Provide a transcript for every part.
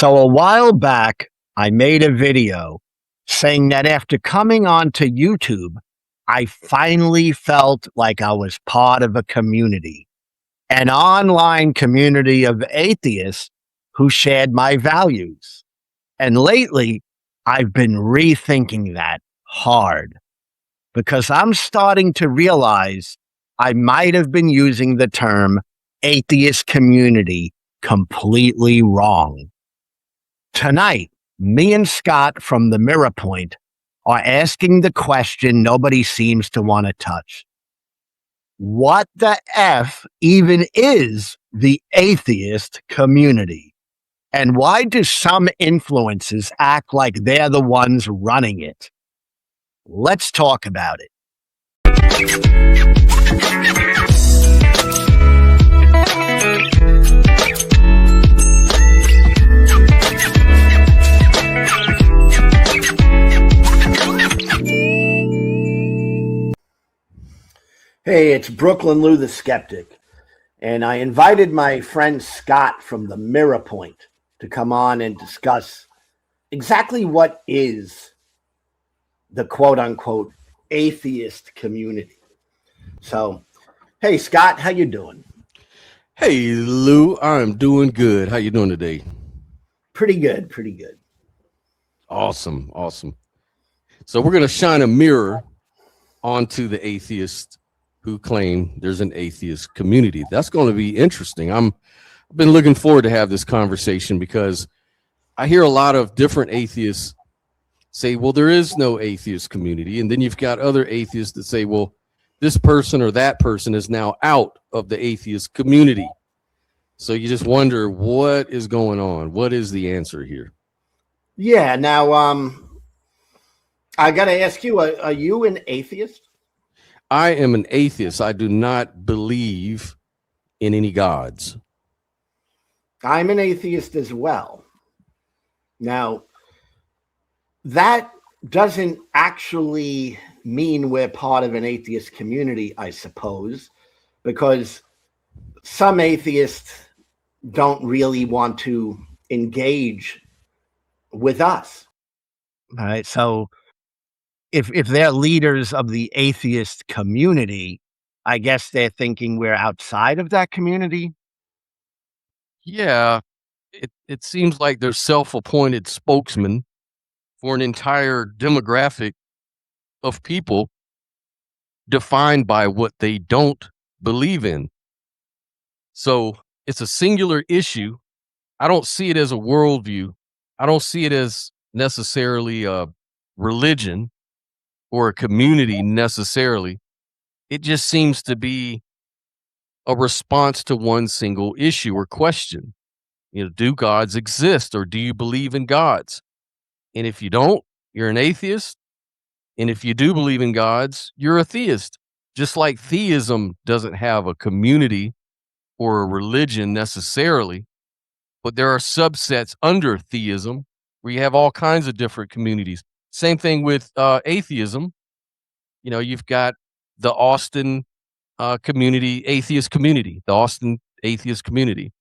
So a while back, I made a video saying that after coming onto YouTube, I finally felt like I was part of a community, an online community of atheists who shared my values. And lately, I've been rethinking that hard because I'm starting to realize I might have been using the term atheist community completely wrong. Tonight, me and Scott from the Mirror Point are asking the question nobody seems to want to touch. What the F even is the atheist community? And why do some influencers act like they're the ones running it? Let's talk about it. Hey, it's Brooklyn Lou the Skeptic, and I invited my friend Scott from the Mirror Point to come on and discuss exactly what is the quote-unquote atheist community. So, hey, Scott, how you doing? Hey, Lou, I'm doing good. How you doing today? Pretty good. Awesome. So we're going to shine a mirror onto the atheists who claim there's an atheist community. That's going to be interesting. I've been looking forward to have this conversation because I hear a lot of different atheists say, well, there is no atheist community. And then you've got other atheists that say, well, this person or that person is now out of the atheist community. So you just wonder what is going on. What is the answer here? Yeah. Now, I got to ask you, are you an atheist? I am an atheist. I do not believe in any gods. I'm an atheist as well. Now, that doesn't actually mean we're part of an atheist community, I suppose, because some atheists don't really want to engage with us. All right. So if they're leaders of the atheist community, I guess they're thinking we're outside of that community. Yeah, it seems like they're self-appointed spokesmen for an entire demographic of people defined by what they don't believe in. So it's a singular issue. I don't see it as a worldview. I don't see it as necessarily a religion or a community necessarily. It just seems to be a response to one single issue or question. Do gods exist or do you believe in gods? And if you don't, you're an atheist. And if you do believe in gods, you're a theist. Just like theism doesn't have a community or a religion necessarily, but there are subsets under theism where you have all kinds of different communities. Same thing with atheism. You've got the Austin community, atheist community, the Austin atheist community,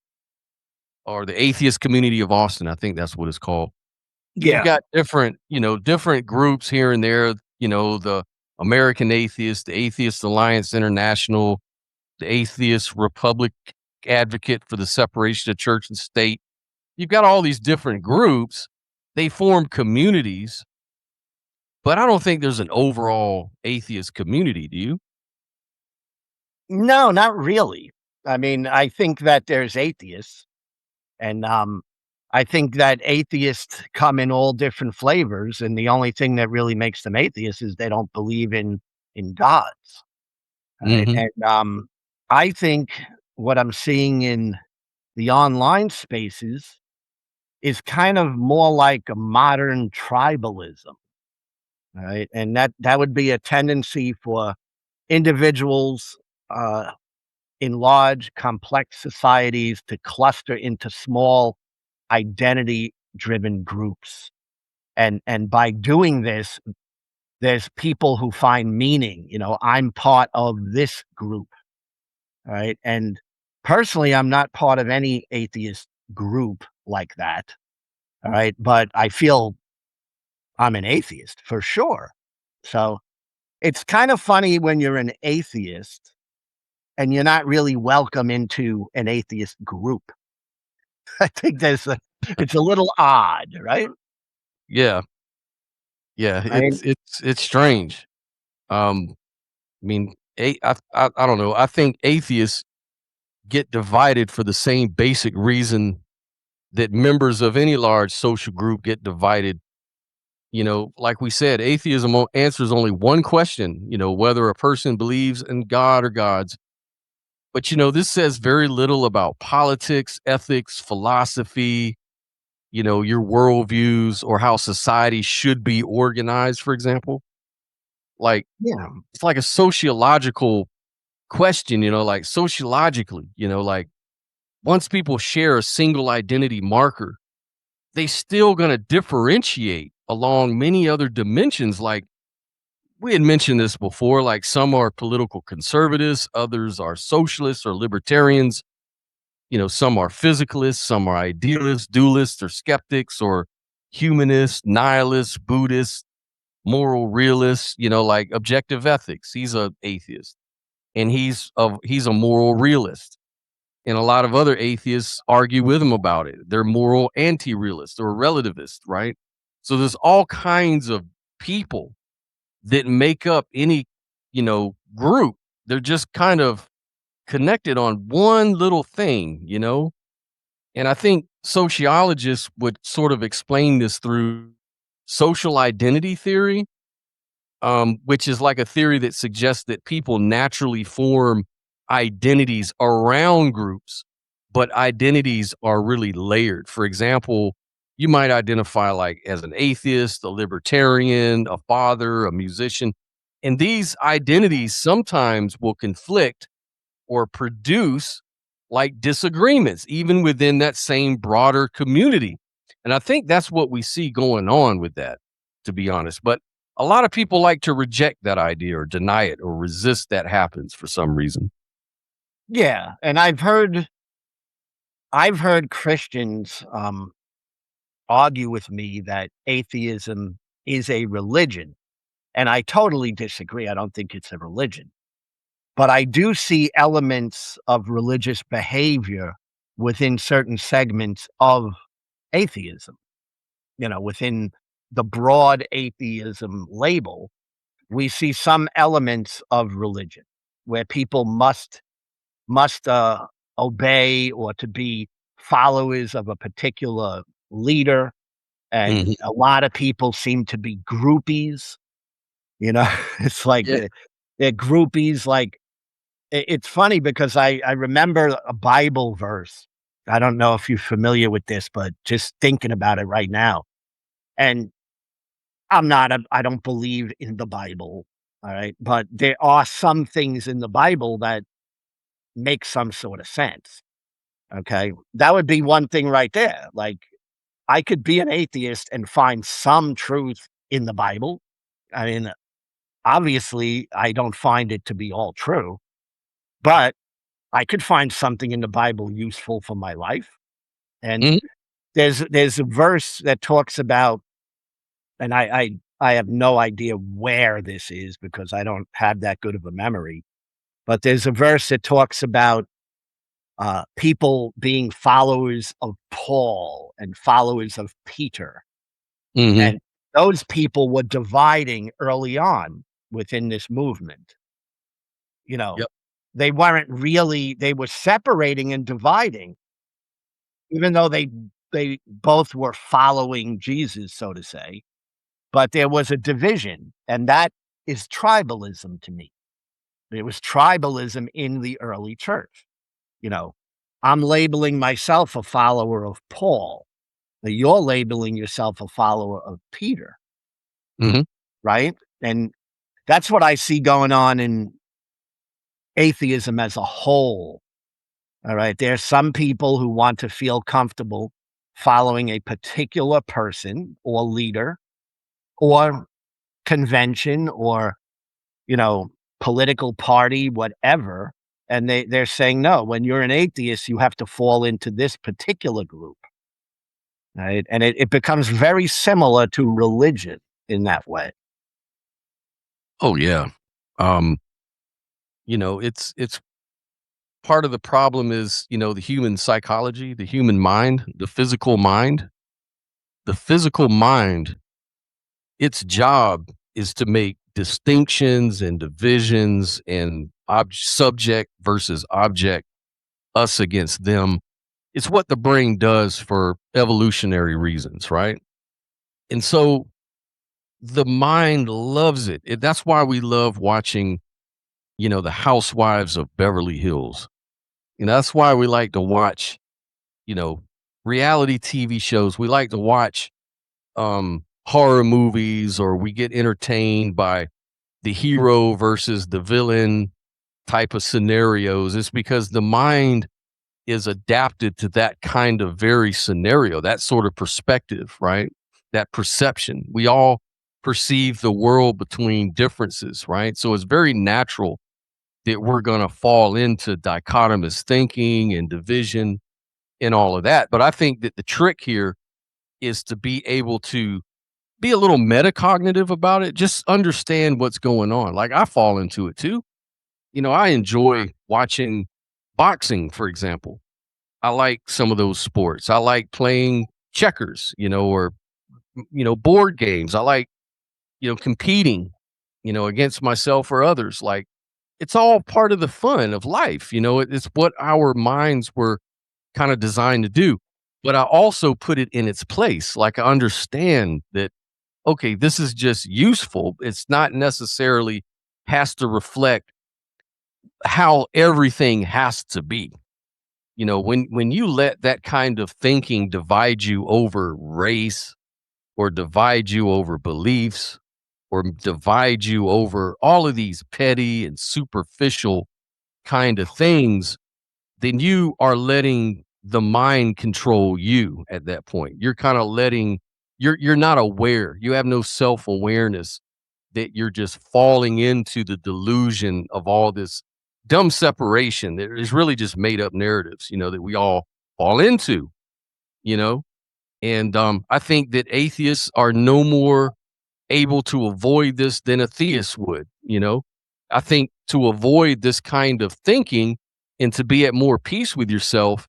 or the atheist community of Austin. I think that's what it's called. You've got different groups here and there, the American Atheist, the Atheist Alliance International, the Atheist Republic Advocate for the Separation of Church and State. You've got all these different groups. They form communities, but I don't think there's an overall atheist community. Do you? No, not really. I mean, I think that there's atheists, and I think that atheists come in all different flavors, and the only thing that really makes them atheists is they don't believe in gods. Right? Mm-hmm. And I think what I'm seeing in the online spaces is kind of more like a modern tribalism, right? And that would be a tendency for individuals in large, complex societies to cluster into small, identity-driven groups. And by doing this, there's people who find meaning. I'm part of this group, right? And personally, I'm not part of any atheist group like that. All right. But I feel I'm an atheist for sure. So it's kind of funny when you're an atheist and you're not really welcome into an atheist group. I think it's a little odd, right? Yeah, yeah, I mean, it's strange. I mean, I don't know. I think atheists get divided for the same basic reason that members of any large social group get divided. Like we said, atheism answers only one question, whether a person believes in God or gods. But, this says very little about politics, ethics, philosophy, your worldviews or how society should be organized, for example. Like, yeah, it's like a sociological question, like sociologically, like once people share a single identity marker, they still going to differentiate along many other dimensions. Like we had mentioned this before, like some are political conservatives, others are socialists or libertarians. Some are physicalists, some are idealists, dualists, or skeptics, or humanists, nihilists, Buddhists, moral realists. Like objective ethics. He's a atheist, and he's a moral realist. And a lot of other atheists argue with him about it. They're moral anti-realists or relativists, right? So there's all kinds of people that make up any, group. They're just kind of connected on one little thing, And I think sociologists would sort of explain this through social identity theory, which is like a theory that suggests that people naturally form identities around groups, but identities are really layered. For example, you might identify like as an atheist, a libertarian, a father, a musician, and these identities sometimes will conflict or produce like disagreements, even within that same broader community. And I think that's what we see going on with that, to be honest. But a lot of people like to reject that idea or deny it or resist that happens for some reason. yeah. And I've heard Christians argue with me that atheism is a religion. And I totally disagree. I don't think it's a religion. But I do see elements of religious behavior within certain segments of atheism, within the broad atheism label. We see some elements of religion where people must obey or to be followers of a particular leader, and Mhm. a lot of people seem to be groupies, it's like Yeah. they're groupies, like it's funny because I remember a Bible verse. I don't know if you're familiar with this, but just thinking about it right now, and I don't believe in the Bible, all right? But there are some things in the Bible that make some sort of sense, okay? That would be one thing right there, like, I could be an atheist and find some truth in the Bible. I mean, obviously, I don't find it to be all true, but I could find something in the Bible useful for my life. And Mhm. there's a verse that talks about, and I have no idea where this is because I don't have that good of a memory, but there's a verse that talks about people being followers of Paul and followers of Peter. Mhm. And those people were dividing early on within this movement. You know, Yep. they were separating and dividing, even though they both were following Jesus, so to say. But there was a division, and that is tribalism to me. It was tribalism in the early church. You know, I'm labeling myself a follower of Paul. Now you're labeling yourself a follower of Peter, Mhm. right? And that's what I see going on in atheism as a whole. All right. There's some people who want to feel comfortable following a particular person or leader or convention or, you know, political party, whatever. And they're saying, no, when you're an atheist, you have to fall into this particular group. right? And it becomes very similar to religion in that way. Oh yeah. Um, it's part of the problem is, the human psychology, the human mind, the physical mind. The physical mind, its job is to make distinctions and divisions and subject versus object, us against them. It's what the brain does for evolutionary reasons, right? And so the mind loves it. That's why we love watching, the Housewives of Beverly Hills. That's why we like to watch, you know, reality TV shows. We like to watch horror movies, or we get entertained by the hero versus the villain type of scenarios. It's because the mind is adapted to that kind of very scenario, that sort of perspective, right? That perception. We all perceive the world between differences, right? So it's very natural that we're going to fall into dichotomous thinking and division and all of that. But I think that the trick here is to be able to be a little metacognitive about it, just understand what's going on. Like, I fall into it too. I enjoy watching boxing, for example. I like some of those sports. I like playing checkers, or board games. I like, competing, against myself or others. Like, it's all part of the fun of life. It's what our minds were kind of designed to do. But I also put it in its place. Like, I understand that, okay, this is just useful. It's not necessarily has to reflect how everything has to be. When you let that kind of thinking divide you over race, or divide you over beliefs, or divide you over all of these petty and superficial kind of things, then you are letting the mind control you at that point. You're kind of letting you're not aware. You have no self-awareness that you're just falling into the delusion of all this dumb separation that is really just made up narratives, that we all fall into, you know? And I think that atheists are no more able to avoid this than a theist would. I think to avoid this kind of thinking and to be at more peace with yourself,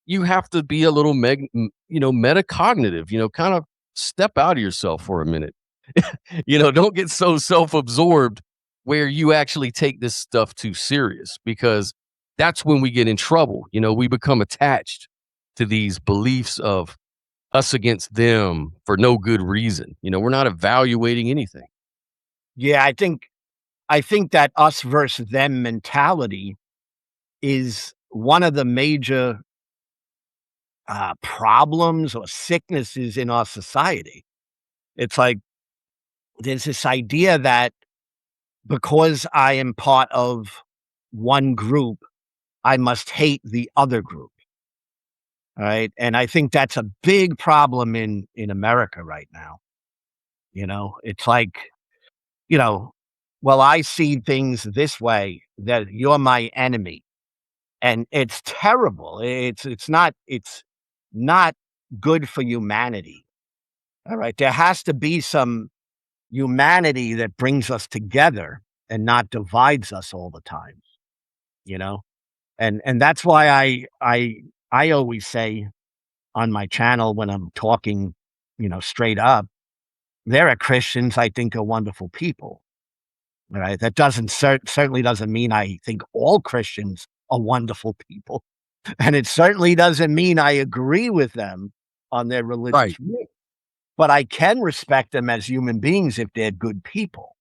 you have to be a little metacognitive, kind of step out of yourself for a minute. Don't get so self-absorbed where you actually take this stuff too serious, because that's when we get in trouble. We become attached to these beliefs of us against them for no good reason. We're not evaluating anything. Yeah, I think that us versus them mentality is one of the major problems or sicknesses in our society. It's like there's this idea that because I am part of one group, I must hate the other group. Right. And I think that's a big problem in America right now. It's like, you know, well, I see things this way, that you're my enemy. And it's terrible. It's not good for humanity. All right. There has to be some humanity that brings us together and not divides us all the time, you know? And that's why I always say on my channel when I'm talking, straight up, there are Christians I think are wonderful people. All right. That doesn't certainly doesn't mean I think all Christians are wonderful people. And it certainly doesn't mean I agree with them on their religious Right. view. But I can respect them as human beings if they're good people.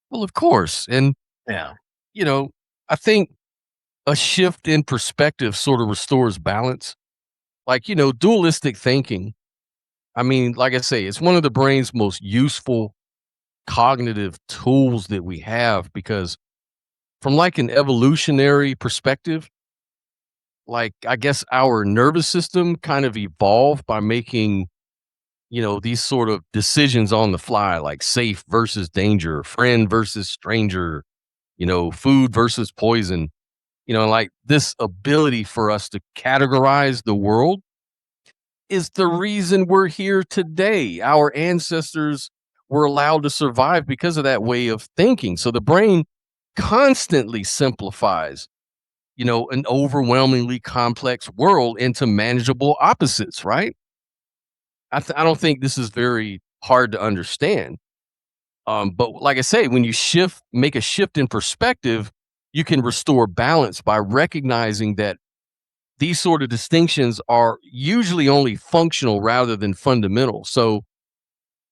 Well, of course. And, Yeah. you know, I think a shift in perspective sort of restores balance. Like, dualistic thinking. I mean, like I say, it's one of the brain's most useful cognitive tools that we have, because from like an evolutionary perspective, like, I guess our nervous system kind of evolved by making, these sort of decisions on the fly, like safe versus danger, friend versus stranger, food versus poison, like this ability for us to categorize the world. is the reason we're here today. Our ancestors were allowed to survive because of that way of thinking. So the brain constantly simplifies, an overwhelmingly complex world into manageable opposites, right? I don't think this is very hard to understand. But like I say, when you make a shift in perspective, you can restore balance by recognizing that these sort of distinctions are usually only functional rather than fundamental. So,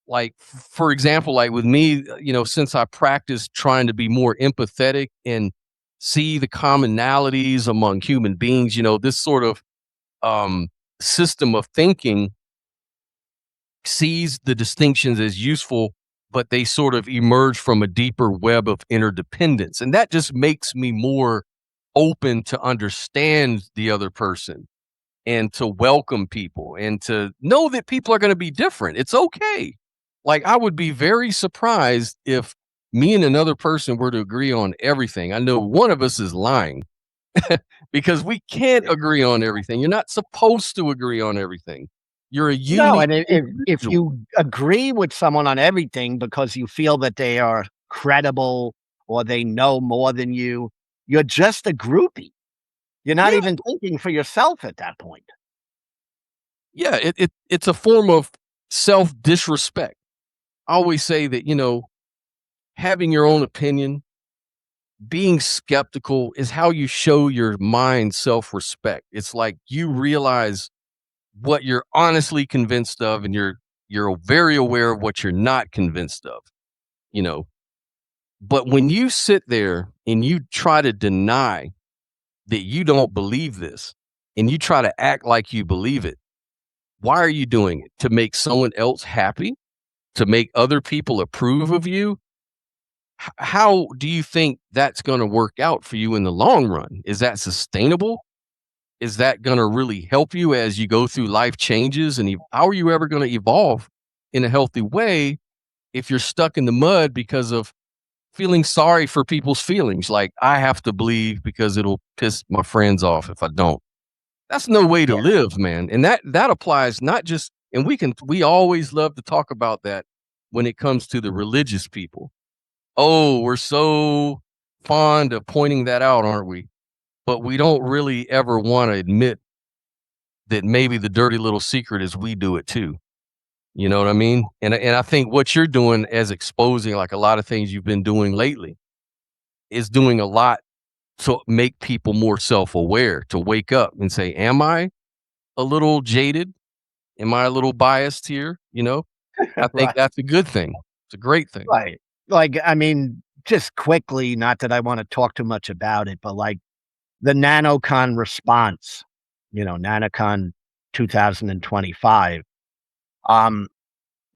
like, for example, like with me, since I practice trying to be more empathetic and see the commonalities among human beings, this sort of um, system of thinking sees the distinctions as useful, but they sort of emerge from a deeper web of interdependence. And that just makes me more open to understand the other person and to welcome people and to know that people are going to be different. It's okay. Like, I would be very surprised if me and another person were to agree on everything. I know one of us is lying because we can't agree on everything. You're not supposed to agree on everything. You're a No, unique and if individual. you agree with someone on everything because you feel that they are credible or they know more than you, you're just a groupie. You're not Yeah, even thinking for yourself at that point. yeah. It's a form of self disrespect. I always say that having your own opinion, being skeptical is how you show your mind self respect. It's like you realize what you're honestly convinced of, and you're very aware of what you're not convinced of. You know, but when you sit there and you try to deny that you don't believe this, and you try to act like you believe it, why are you doing it? To make someone else happy? To make other people approve of you? How do you think that's going to work out for you in the long run? Is that sustainable? Is that going to really help you as you go through life changes? And how are you ever going to evolve in a healthy way if you're stuck in the mud because of feeling sorry for people's feelings? Like, I have to believe because it'll piss my friends off if I don't. That's no way to Yeah. live, man. And that applies not just, and we always love to talk about that when it comes to the religious people. Oh, we're so fond of pointing that out, aren't we? But we don't really ever want to admit that maybe the dirty little secret is we do it too. You know what I mean? And I think what you're doing as exposing like a lot of things you've been doing lately is doing a lot to make people more self-aware, to wake up and say, "Am I a little jaded? Am I a little biased here?" I think Right, that's a good thing. It's a great thing. right. Like, I mean, just quickly, not that I wanna talk too much about it, but, like, the NanoCon response, NanoCon 2025, um,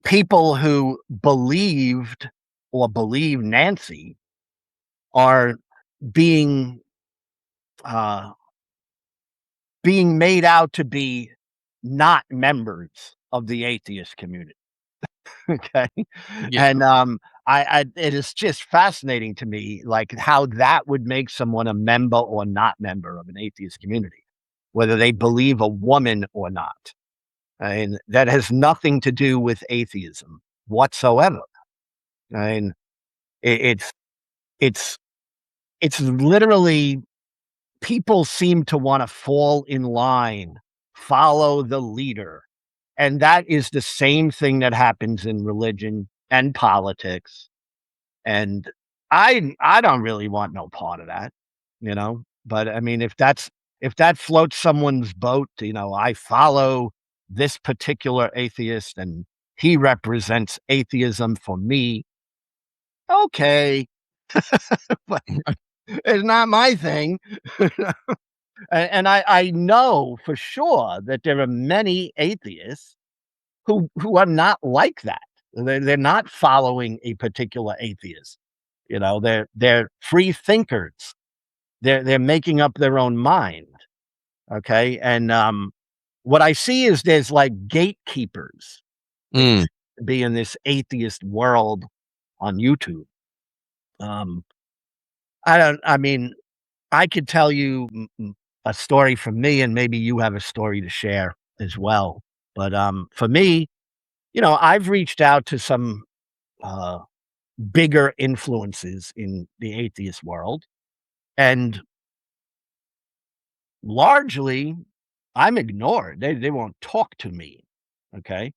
people who believed or believe Nancy are being, uh, being made out to be not members of the atheist community. Okay. Yeah. And, I it is just fascinating to me, like, how that would make someone a member or not member of an atheist community, whether they believe a woman or not. And that has nothing to do with atheism whatsoever. I mean, it's it's it's literally people seem to wanna fall in line, follow the leader, and that is the same thing that happens in religion and politics. And I don't really want no part of that, but I mean, if that floats someone's boat, I follow this particular atheist and he represents atheism for me. Okay, but it's not my thing. And I know for sure that there are many atheists who are not like that. They're not following a particular atheist. They're free thinkers. They're making up their own mind. Okay. And what I see is there's like gatekeepers that Mm. seem to be in this atheist world on YouTube. Um, I mean, I could tell you a story from me, and maybe you have a story to share as well. But for me, I've reached out to some uh, bigger influences in the atheist world, and largely, I'm ignored. They won't talk to me. Okay.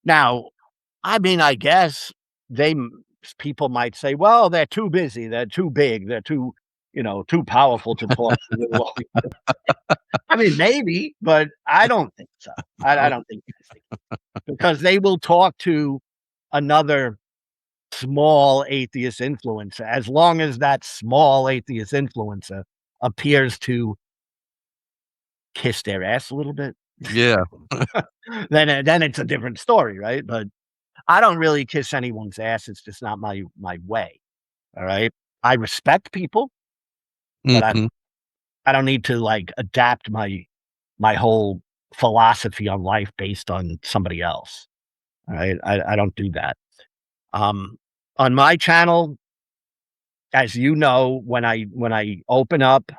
Now, I mean, I guess they people might say, "Well, they're too busy. They're too big. They're too, too powerful to talk to little old." I mean, maybe, but I don't think so. I don't think that's the case because they will talk to another small atheist influencer as long as that small atheist influencer appears to kiss their ass a little bit. Yeah. Then it's a different story, right? But I don't really kiss anyone's ass. It's just not my way. All right. I respect people, but Mhm. I don't need to like adapt my whole philosophy on life based on somebody else. All right. I don't do that. Um on my channel, as you know, when I open up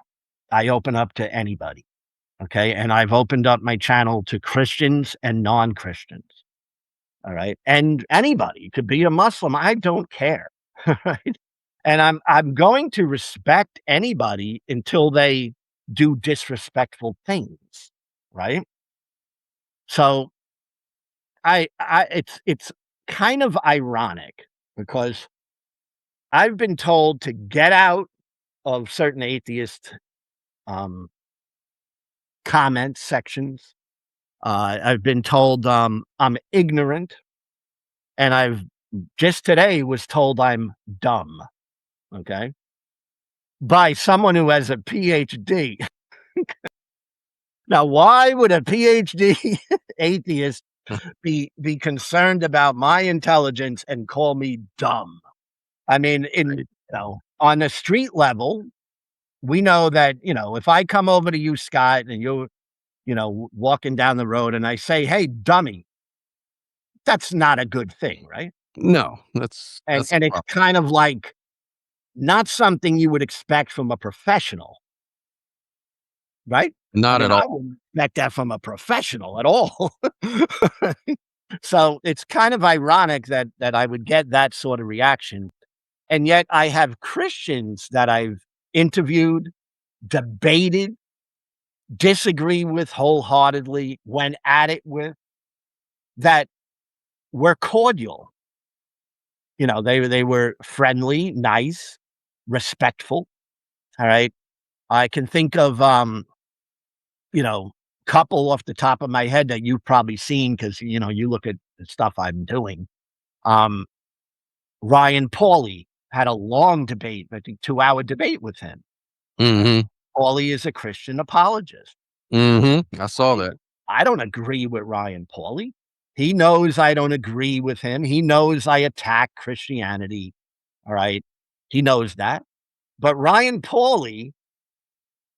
to anybody. Okay. And I've opened up my channel to Christians and non-Christians. All right. And anybody could be a Muslim. I don't care. Right. And I'm going to respect anybody until they do disrespectful things. Right. So it's kind of ironic because I've been told to get out of certain atheist um comment sections. I've been told I'm ignorant, and I've just today was told I'm dumb. Okay. By someone who has a PhD. Now, why would a PhD atheist be concerned about my intelligence and call me dumb? I mean, on the street level, we know that, if I come over to you, Scott, and you're, walking down the road and I say, "Hey, dummy," that's not a good thing, right? No, And that's a and it's problem. kind of like not something you would expect from a professional. Right? I Not mean, at I all. wouldn't expect that from a professional at all. So, it's kind of ironic that I would get that sort of reaction, and yet I have Christians that I've interviewed, debated, disagree with wholeheartedly, went at it with, that were cordial. They were friendly, nice, respectful, all right? I can think of, couple off the top of my head that you've probably seen because you look at the stuff I'm doing. Um, Ryan Pauly had a long debate, I think 2-hour debate with him. Mhm. Pauly is a Christian apologist. Mhm. I saw I that. I don't agree with Ryan Pauly. He knows I don't agree with him. He knows I attack Christianity. All right. He knows that. But Ryan Pauly,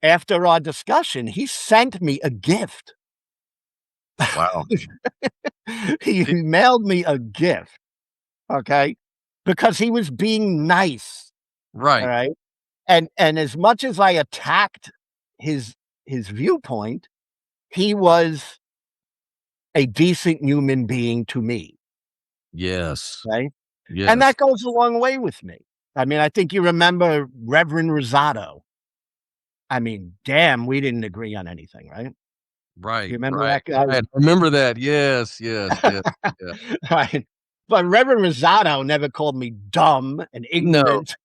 after our discussion, he sent me a gift. Wow. He It mailed me a gift, okay, because he was being nice, all right. right? And as much as I attacked his his viewpoint, he was a decent human being to me, Yes. right? And Yes. that goes a long way with me. I mean, I think you remember Reverend Rosado. I mean, damn, we didn't agree on anything, right? You Right, remember right, that guy? right. Remember that. Yes, yes, yes, yeah. Right. But Reverend Rosado never called me dumb and No, ignorant.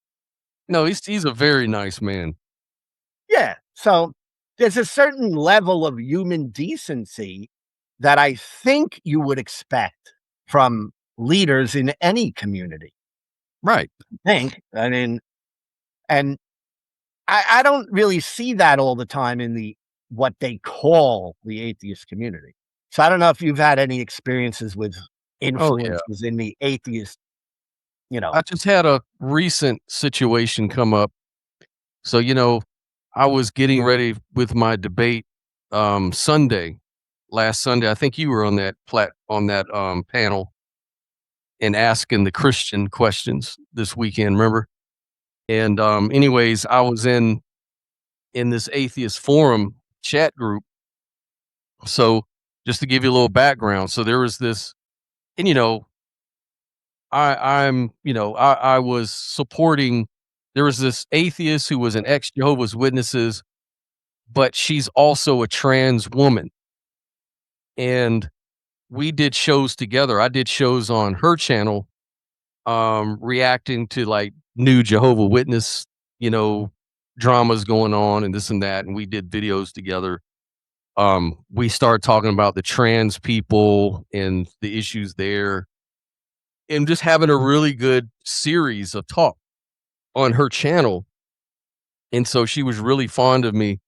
no, he's a very nice man. Yeah. So there's a certain level of human decency that I think you would expect from leaders in any community. Right. I mean, and I don't really see that all the time in the what they call the atheist community. So I don't know if you've had any experiences with Oh, yeah. influences in the atheist, you know. I just had a recent situation come up. So, I was getting ready with my debate, Sunday, last Sunday. I think you were on that panel and asking the Christian questions this weekend, remember? And, anyways, I was in this atheist forum chat group. So just to give you a little background. So there was this, and I was supporting. There was this atheist who was an ex Jehovah's Witnesses, but she's also a trans woman, and we did shows together. I did shows on her channel, reacting to like new Jehovah Witness, you know, dramas going on and this and that, and we did videos together. We started talking about the trans people and the issues there, and just having a really good series of talk on her channel. And so she was really fond of me,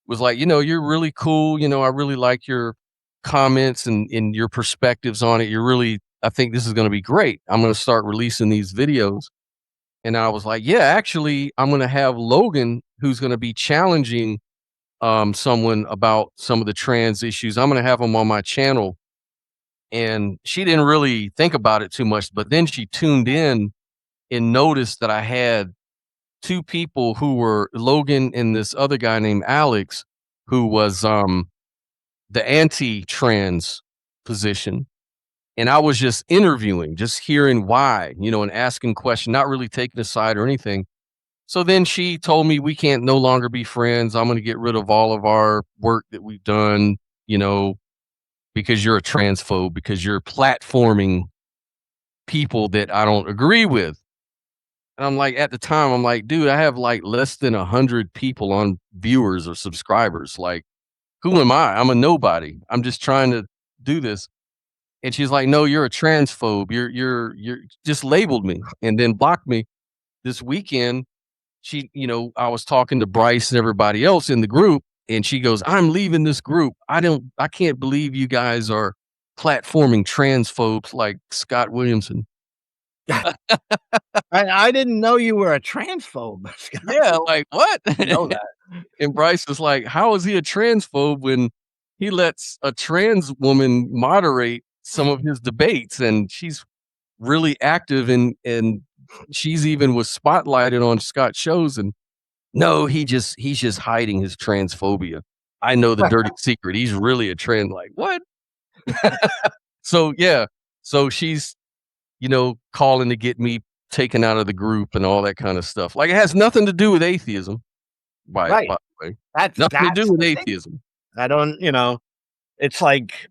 was like, you're really cool. I really like your comments and your perspectives on it. I think this is going to be great. I'm going to start releasing these videos. And I was like, yeah, actually, I'm going to have Logan, who's going to be challenging someone about some of the trans issues. I'm going to have him on my channel. And she didn't really think about it too much, but then she tuned in and noticed that I had two people who were Logan and this other guy named Alex, who was the anti-trans position. And I was just interviewing, just hearing why, and asking questions, not really taking a side or anything. So then she told me we can't no longer be friends. I'm going to get rid of all of our work that we've done, because you're a transphobe, because you're platforming people that I don't agree with. And I'm like, at the time, I'm like, dude, I have like less than 100 people on viewers or subscribers. Like, who am I? I'm a nobody. I'm just trying to do this. And she's like, no, you're a transphobe. You're just labeled me and then blocked me. This weekend, I was talking to Bryce and everybody else in the group, and she goes, I'm leaving this group. I can't believe you guys are platforming transphobes like Scott Williamson. I didn't know you were a transphobe. Yeah, like what? I know that. And Bryce was like, how is he a transphobe when he lets a trans woman moderate some of his debates, and she's really active and she's even was spotlighted on Scott's shows? And no, he's just hiding his transphobia. I know the dirty secret. He's really a trans. Like what? So yeah, so she's calling to get me taken out of the group and all that kind of stuff. Like it has nothing to do with atheism. By the way, nothing to do with atheism. I don't, it's like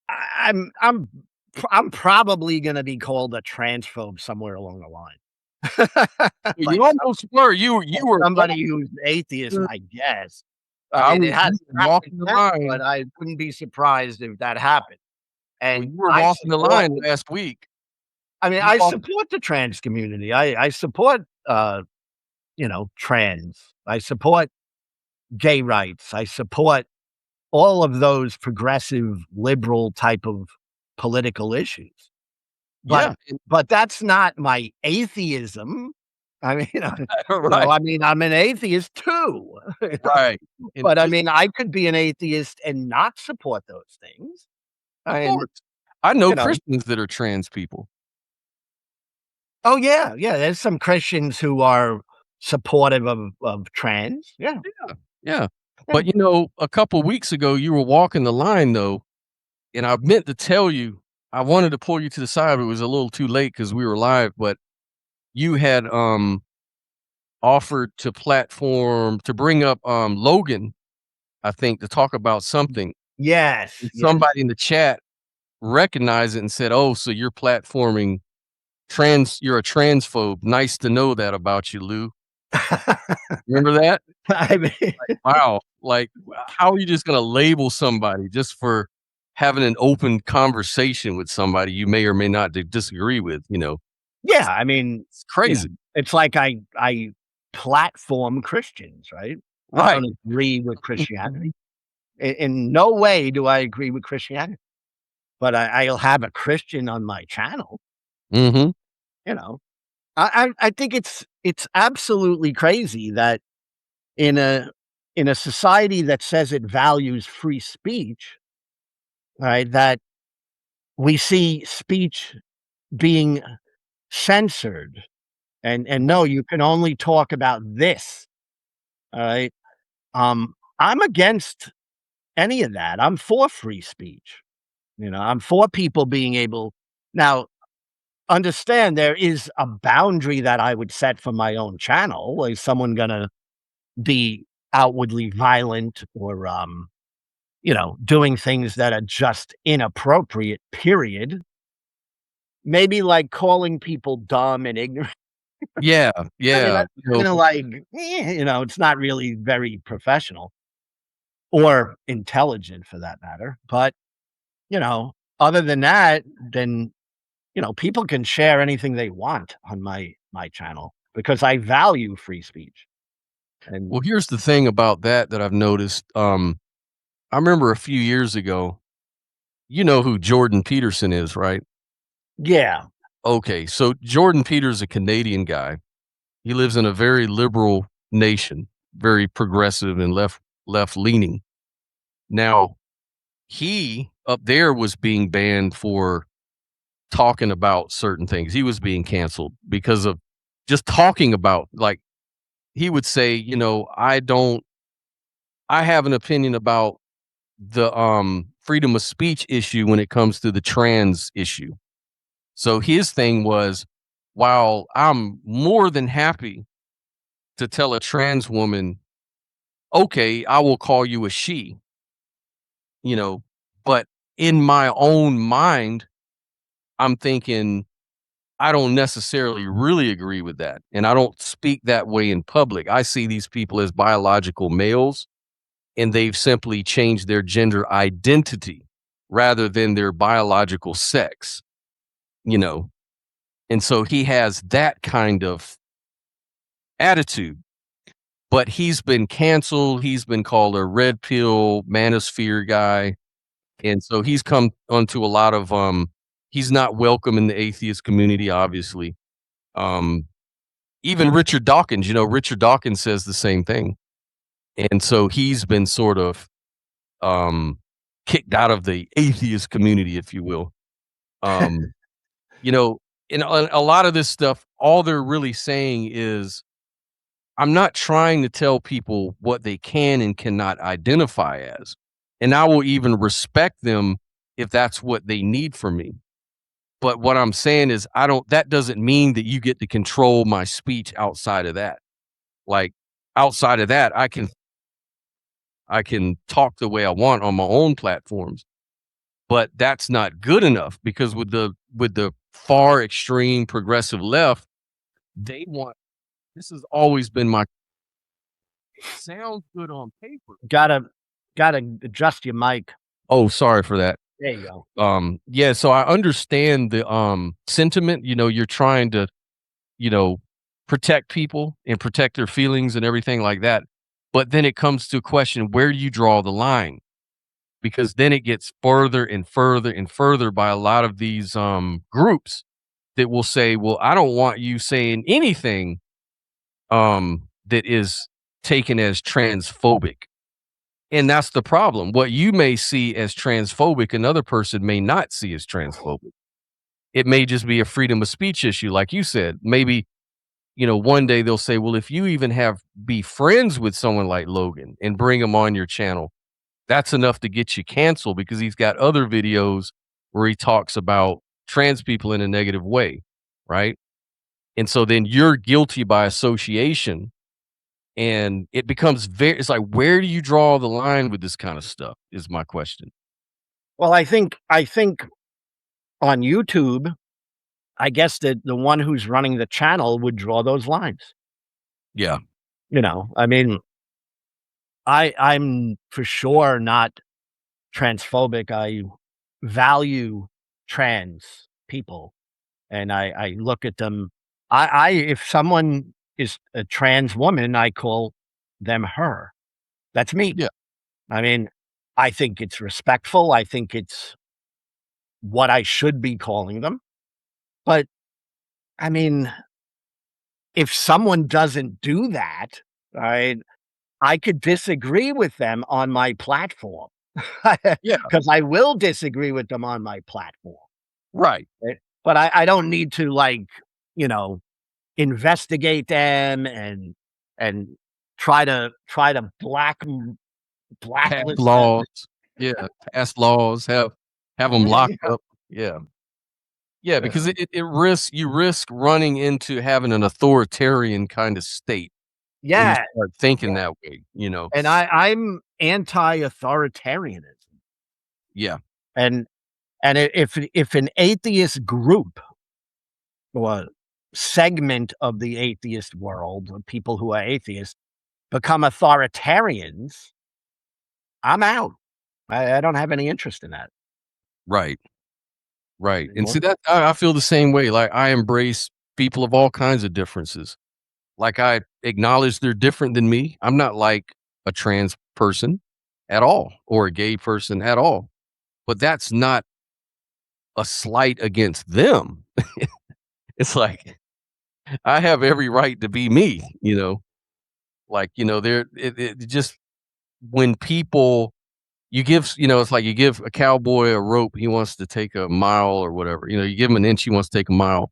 I'm probably going to be called a transphobe somewhere along the line. You almost were. You were somebody who's atheist, I guess. I mean, it has walking the line, but I wouldn't be surprised if that happened. And you were walking the line last week. I mean, I support the trans community. I support, trans. I support gay rights. I support all of those progressive, liberal type of political issues. But, but that's not my atheism. I mean, right. I mean, I'm an atheist too. Right. But I mean, I could be an atheist and not support those things. I know Christians that are trans people. Oh yeah. There's some Christians who are supportive of trans. Yeah. But a couple weeks ago, you were walking the line though, and I meant to tell you, I wanted to pull you to the side, but it was a little too late because we were live. But you had offered to bring up Logan, I think, to talk about something. Yes. Somebody in the chat recognized it and said, "Oh, so you're platforming you're a transphobe. Nice to know that about you, Lou." Remember that? I mean, wow. Like, how are you just going to label somebody just for having an open conversation with somebody you may or may not disagree with, Yeah, I mean, it's crazy. It's like I platform Christians, right? I don't agree with Christianity. In no way do I agree with Christianity. But I'll have a Christian on my channel. Mm-hmm. I think it's absolutely crazy that in a society that says it values free speech, right, that we see speech being censored and no, you can only talk about this. All right. I'm against any of that. I'm for free speech. I'm for people being able. Now, understand there is a boundary that I would set for my own channel. Is someone gonna be outwardly violent or, doing things that are just inappropriate, period? Maybe, like, calling people dumb and ignorant. Yeah, I mean, yeah, that's kinda like, it's not really very professional or intelligent for that matter. But, other than that, then, people can share anything they want on my channel because I value free speech. And well, here's the thing about that I've noticed, I remember a few years ago, you know who Jordan Peterson is, right? yeah. Okay, so Jordan Peter's a Canadian guy. He lives in a very liberal nation, very progressive and left leaning. Now, he up there was being banned for talking about certain things. He was being canceled because of just talking about, like, he would say, I have an opinion about the freedom of speech issue when it comes to the trans issue. So his thing was, while I'm more than happy to tell a trans woman, okay, I will call you a she, you know, but in my own mind, I'm thinking I don't necessarily really agree with that. And I don't speak that way in public. I see these people as biological males, and they've simply changed their gender identity rather than their biological sex, you know. And so he has that kind of attitude, but he's been canceled. He's been called a red pill manosphere guy. And so he's come onto a lot of he's not welcome in the atheist community, obviously. Um Even Richard Dawkins, Richard Dawkins says the same thing. And so he's been sort of um kicked out of the atheist community, if you will. Um, you know, and a lot of this stuff, all they're really saying is, I'm not trying to tell people what they can and cannot identify as. And I will even respect them if that's what they need from me. But what I'm saying is, that doesn't mean that you get to control my speech outside of that. Like, outside of that, I can talk the way I want on my own platforms, but that's not good enough because with the far extreme progressive left, they want this has always been my it sounds good on paper. Gotta adjust your mic. Oh, sorry for that. There you go. Yeah, so I understand the sentiment, you're trying to, you know, protect people and protect their feelings and everything like that. But then it comes to a question, where do you draw the line? Because then it gets further and further and further by a lot of these groups that will say, well, I don't want you saying anything that is taken as transphobic. And that's the problem. What you may see as transphobic, another person may not see as transphobic. It may just be a freedom of speech issue, like you said. Maybe, one day they'll say, well, if you even be friends with someone like Logan and bring him on your channel, that's enough to get you canceled because he's got other videos where he talks about trans people in a negative way, right? And so then you're guilty by association, and it becomes it's like, where do you draw the line with this kind of stuff is my question. Well, I think on YouTube, I guess that the one who's running the channel would draw those lines. Yeah. I mean, I'm for sure not transphobic. I value trans people, and I look at them. If someone is a trans woman, I call them her. That's me. Yeah. I mean, I think it's respectful. I think it's what I should be calling them. But I mean, if someone doesn't do that, right, I could disagree with them on my platform Yeah. because I will disagree with them on my platform. Right. Right? But I don't need to, like, you know, investigate them and try to black pass blacklist them. laws. Yeah, pass laws, have them locked Yeah. up. Yeah. Yeah, because it risks you risk running into having an authoritarian kind of state when you Yeah, start thinking that way, you know? and I'm anti-authoritarianism, Yeah, and if an atheist group or segment of the atheist world, of people who are atheists, become authoritarians, I'm out. I don't have any interest in that right, right, and anymore. see that I feel the same way, like, I embrace people of all kinds of differences. Like, I acknowledge they're different than me. I'm not like a trans person at all or a gay person at all, but that's not a slight against them. It's like, I have every right to be me, you know? Like, you know, there it just when people you give you know, it's like you give a cowboy a rope, he wants to take a mile or whatever, you know, you give him an inch, he wants to take a mile.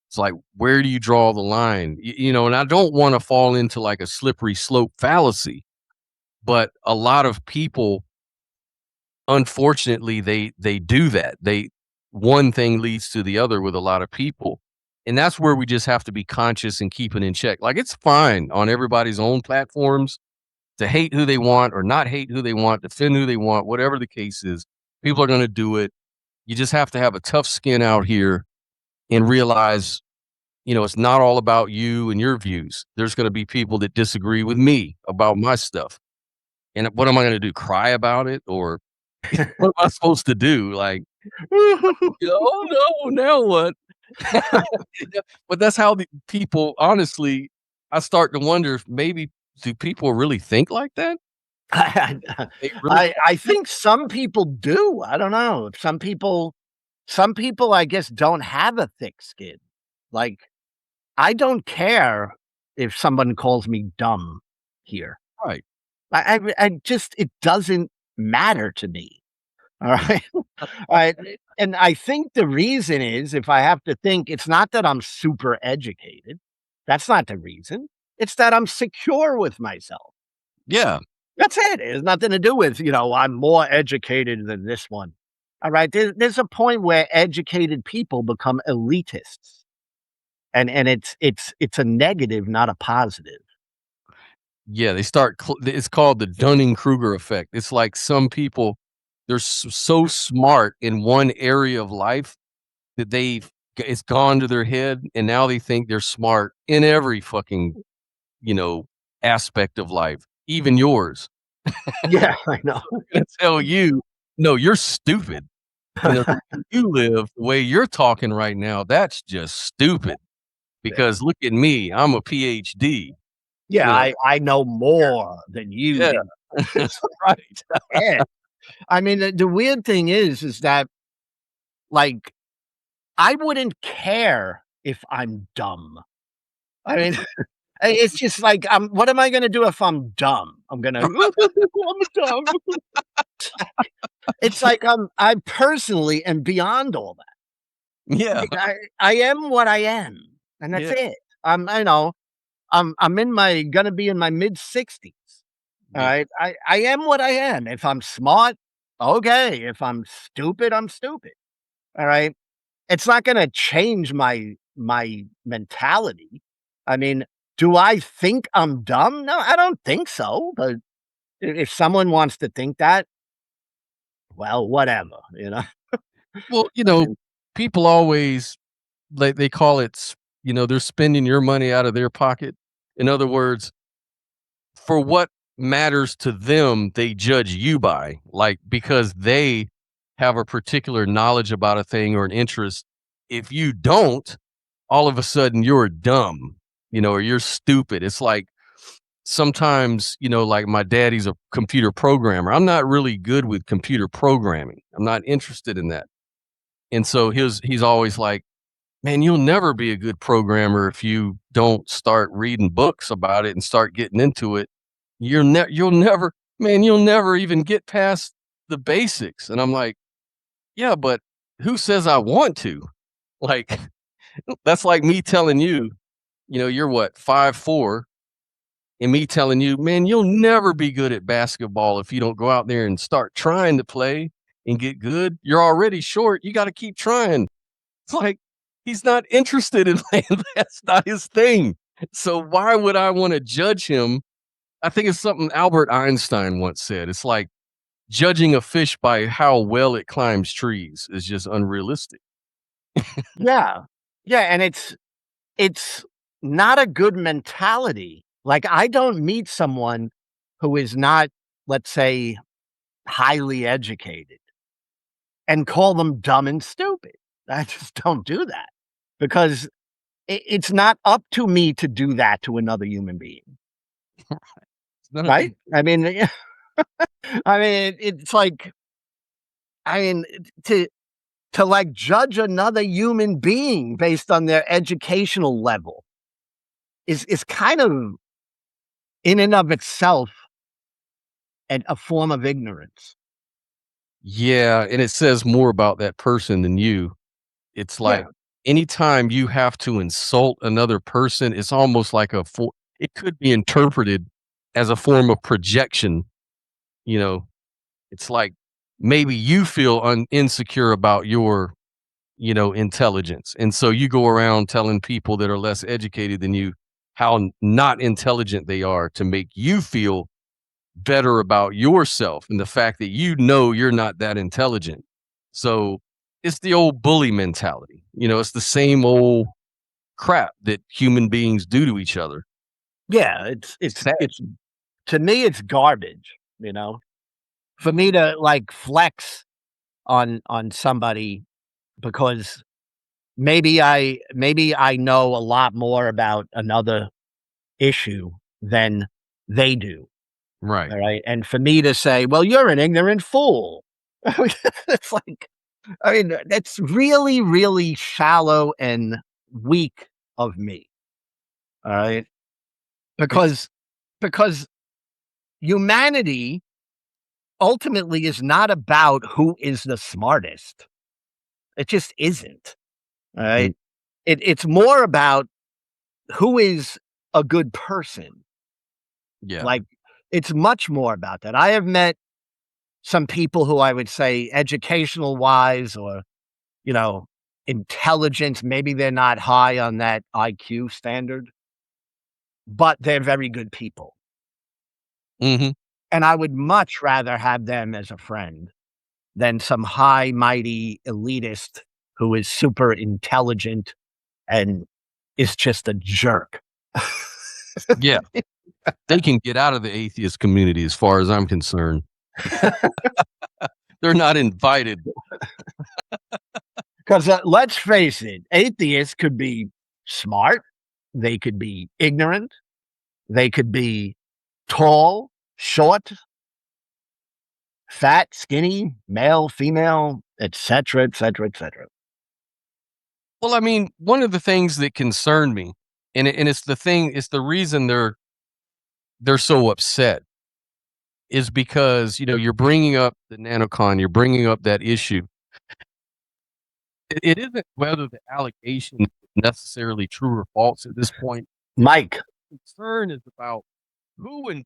It's like, where do you draw the line? You know, and I don't wanna fall into, like, a slippery slope fallacy, but a lot of people, unfortunately, they do that. They one thing leads to the other with a lot of people, and that's where we just have to be conscious and keep it in check. Like, it's fine on everybody's own platforms to hate who they want or not hate who they want, defend who they want, whatever the case is. People are gonna do it. You just have to have a tough skin out here and realize, you know, it's not all about you and your views. There's gonna be people that disagree with me about my stuff. And what am I gonna do? Cry about it? Or what am I supposed to do? Like, you know, "Oh, no, now what?" Yeah, but that's how the people honestly, I start to wonder if maybe do people really think like that? They really I think some people do. I don't know. Some people, I guess, don't have a thick skin. Like, I don't care if someone calls me dumb here. right. I just it doesn't matter to me. All right. All right. And I think the reason is, if I have to think, it's not that I'm super educated. That's not the reason. It's that I'm secure with myself. Yeah. That's it. It has nothing to do with, I'm more educated than this one. All right. There's a point where educated people become elitists. And it's a negative, not a positive. Yeah, they start it's called the Dunning-Kruger effect. It's like some people, they're so smart in one area of life that it's gone to their head, and now they think they're smart in every fucking, you know, aspect of life, even yours. Yeah, I know. Gonna tell you, "No, you're stupid." You know, "You live the way you're talking right now, that's just stupid, Yeah. because look at me, I'm a PhD." Yeah, You know? I know more than you Yeah, do. right. Yeah. I mean, the weird thing is that, like, I wouldn't care if I'm dumb. I mean, it's just like, what am I gonna do if I'm dumb? I'm gonna, "I'm dumb." It's like I personally am beyond all that. Yeah, I am what I am, and that's yeah, it. I'm in my gonna be in my mid-60s, yeah. alright? I am what I am. If I'm smart, okay. If I'm stupid, I'm stupid, alright? It's not gonna change my mentality. I mean, do I think I'm dumb? No, I don't think so, but if someone wants to think that, well, whatever, you know? Well, you I know, mean, people always they call it you know, they're spending your money out of their pocket. In other words, for what matters to them, they judge you by, like, because they have a particular knowledge about a thing or an interest. If you don't, all of a sudden you're dumb, you know, or you're stupid. It's like sometimes, you know, like my daddy's a computer programmer. I'm not really good with computer programming. I'm not interested in that. And so he's always like, "Man, you'll never be a good programmer if you don't start reading books about it and start getting into it. You'll never man, you'll never even get past the basics." And I'm like, "Yeah, but who says I want to?" Like, that's like me telling you, you know, you're what, 5'4", and me telling you, man, you'll never be good at basketball if you don't go out there and start trying to play and get good. You're already short. You got to keep trying. It's like he's not interested in playing. That's not his thing. So why would I want to judge him? I think it's something Albert Einstein once said. It's like judging a fish by how well it climbs trees is just unrealistic. Yeah. Yeah. And it's not a good mentality. Like, I don't meet someone who is not, let's say, highly educated and call them dumb and stupid. I just don't do that because it's not up to me to do that to another human being. Right? I mean, it's like, to like judge another human being based on their educational level is kind of in and of itself a form of ignorance. Yeah, and it says more about that person than you. It's like anytime you have to insult another person, it's almost like it could be interpreted as a form of projection. You know, it's like maybe you feel insecure about your, intelligence. And so you go around telling people that are less educated than you how not intelligent they are to make you feel better about yourself and the fact that you're not that intelligent. So it's the old bully mentality. It's the same old crap that human beings do to each other. Yeah, it's to me it's garbage, For me to like flex on somebody because maybe I know a lot more about another issue than they do. Right. All right. And for me to say, well, you're an ignorant fool. It's like, that's really, really shallow and weak of me. All right. Because humanity ultimately is not about who is the smartest. It just isn't. All right. Mm-hmm. It's more about who is a good person. Yeah. Like, it's much more about that. I have met some people who I would say educational wise or, intelligence, maybe they're not high on that IQ standard, but they're very good people. Mm-hmm. And I would much rather have them as a friend than some high, mighty elitist who is super intelligent and is just a jerk. Yeah. They can get out of the atheist community as far as I'm concerned. They're not invited. Because let's face it, atheists could be smart. They could be ignorant. They could be tall, short, fat, skinny, male, female, etc., etc., etc. Well, I mean, one of the things that concerned me, and it's the reason they're so upset, is because you're bringing up the nanocon, you're bringing up that issue. It isn't whether the allegation is necessarily true or false at this point. Mike, the concern is about who and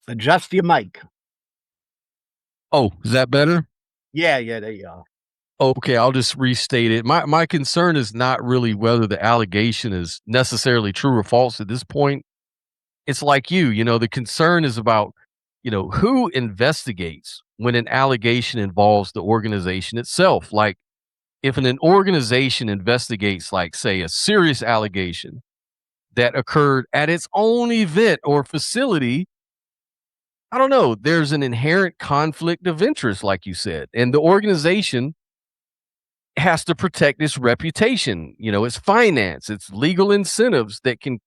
adjust your mic. Oh, is that better? Yeah, there you are. Okay, I'll just restate it. My concern is not really whether the allegation is necessarily true or false at this point. It's like the concern is about, who investigates when an allegation involves the organization itself. Like, if an organization investigates, like, say, a serious allegation that occurred at its own event or facility, I don't know, there's an inherent conflict of interest, like you said, and the organization has to protect its reputation, its finance, its legal incentives that can,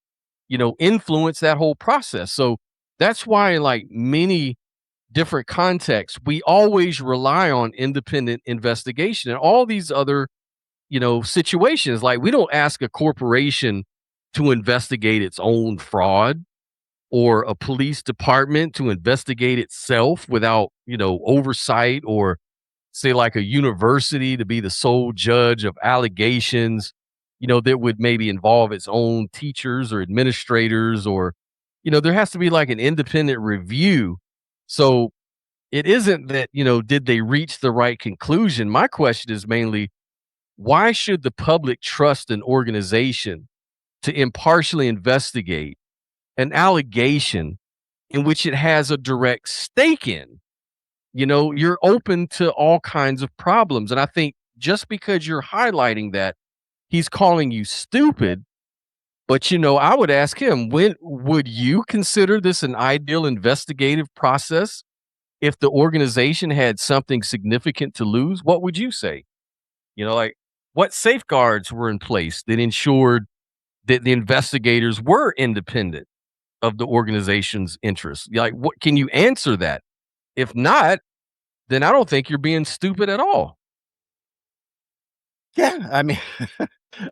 influence that whole process. So that's why in like many different contexts, we always rely on independent investigation and all these other, situations. Like, we don't ask a corporation to investigate its own fraud or a police department to investigate itself without, oversight, or say like a university to be the sole judge of allegations that would maybe involve its own teachers or administrators, or, there has to be like an independent review. So it isn't that, did they reach the right conclusion? My question is mainly, why should the public trust an organization to impartially investigate an allegation in which it has a direct stake in? You're open to all kinds of problems. And I think just because you're highlighting that, he's calling you stupid. But, I would ask him, when would you consider this an ideal investigative process? If the organization had something significant to lose, what would you say? Like, what safeguards were in place that ensured that the investigators were independent of the organization's interests? Like, what can you answer that? If not, then I don't think you're being stupid at all. Yeah, I mean,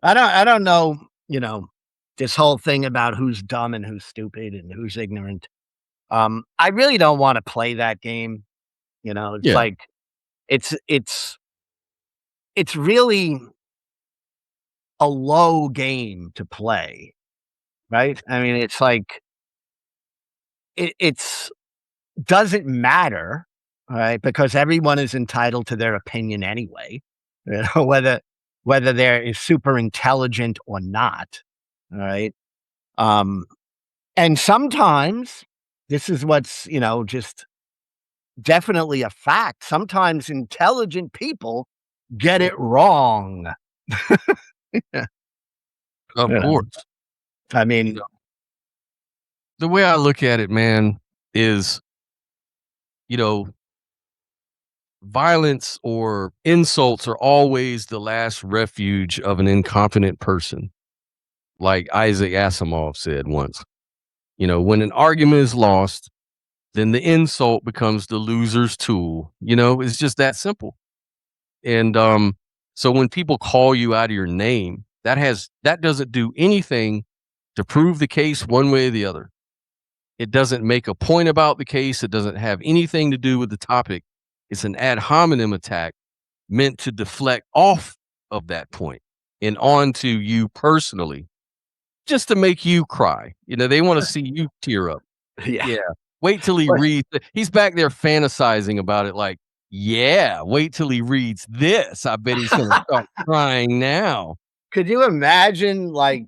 I don't know, this whole thing about who's dumb and who's stupid and who's ignorant. I really don't wanna play that game, it's Yeah. like it's it's really a low game to play, right? I mean, it's like it's doesn't matter, right? Because everyone is entitled to their opinion anyway, whether they're super intelligent or not, all right? Um, and sometimes this is what's, just definitely a fact. Sometimes intelligent people get it wrong. Yeah, Of you know, course. I You mean, know, the way I look at it, man, is, you know, violence or insults are always the last refuge of an incompetent person, like Isaac Asimov said once. When an argument is lost, then the insult becomes the loser's tool. It's just that simple. And so when people call you out of your name, that doesn't do anything to prove the case one way or the other. It doesn't make a point about the case. It doesn't have anything to do with the topic. It's an ad hominem attack meant to deflect off of that point and onto you personally, just to make you cry. They want to see you tear up. yeah. Yeah. Wait till he But reads. He's back there fantasizing about it like, yeah, wait till he reads this. I bet he's going to start crying now. could you imagine, like,